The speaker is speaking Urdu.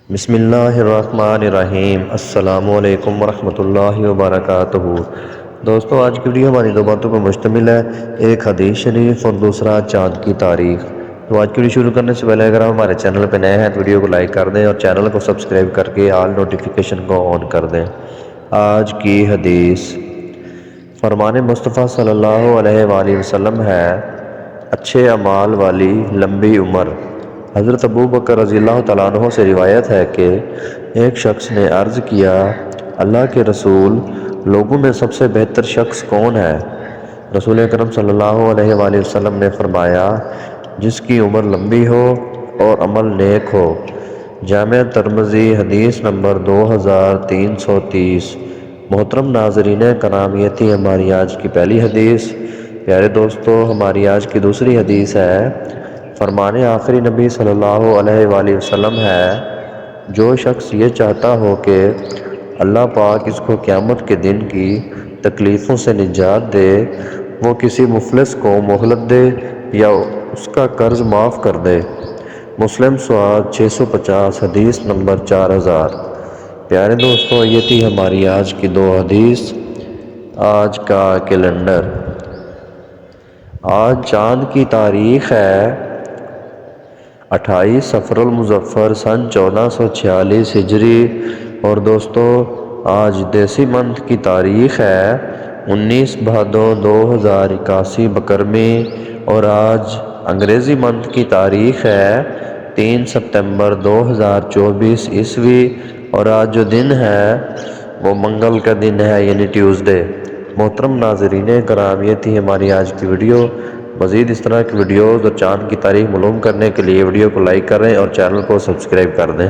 بسم اللہ الرحمن الرحیم۔ السلام علیکم ورحمۃ اللہ وبرکاتہ۔ دوستو، آج کی ویڈیو ہماری دو باتوں پر مشتمل ہے، ایک حدیث شریف اور دوسرا چاند کی تاریخ۔ تو آج کی ویڈیو شروع کرنے سے پہلے اگر آپ ہمارے چینل پہ نئے ہیں تو ویڈیو کو لائک کر دیں اور چینل کو سبسکرائب کر کے آل نوٹیفیکیشن کو آن کر دیں۔ آج کی حدیث فرمان مصطفیٰ صلی اللہ علیہ وآلہ وسلم ہے، اچھے اعمال والی لمبی عمر۔ حضرت ابو بکر رضی اللہ تعالیٰ عنہ سے روایت ہے کہ ایک شخص نے عرض کیا، اللہ کے رسول، لوگوں میں سب سے بہتر شخص کون ہے؟ رسول اکرم صلی اللہ علیہ وآلہ وسلم نے فرمایا، جس کی عمر لمبی ہو اور عمل نیک ہو۔ جامع ترمذی حدیث نمبر 2330۔ محترم ناظرین کرام، یہ تھی ہماری آج کی پہلی حدیث۔ پیارے دوستو، ہماری آج کی دوسری حدیث ہے، فرمان آخری نبی صلی اللہ علیہ وآلہ وسلم ہے، جو شخص یہ چاہتا ہو کہ اللہ پاک اس کو قیامت کے دن کی تکلیفوں سے نجات دے، وہ کسی مفلس کو مہلت دے یا اس کا قرض معاف کر دے۔ مسلم سواد 650 حدیث نمبر 4000۔ پیارے دوستو، یہ تھی ہماری آج کی دو حدیث۔ آج کا کیلنڈر، آج چاند کی تاریخ ہے 28 صفر المظفر سن 1446 ہجری، اور دوستو آج دیسی منتھ کی تاریخ ہے 19 بھادو 2081 بکرمی، اور آج انگریزی منتھ کی تاریخ ہے 3 ستمبر 2024 عیسوی، اور آج جو دن ہے وہ منگل کا دن ہے، یعنی ٹیوزڈے۔ محترم ناظرین کرام، یہ تھی ہماری آج کی ویڈیو۔ مزید اس طرح کی ویڈیوز اور چاند کی تاریخ معلوم کرنے کے لیے ویڈیو کو لائک کریں اور چینل کو سبسکرائب کر دیں۔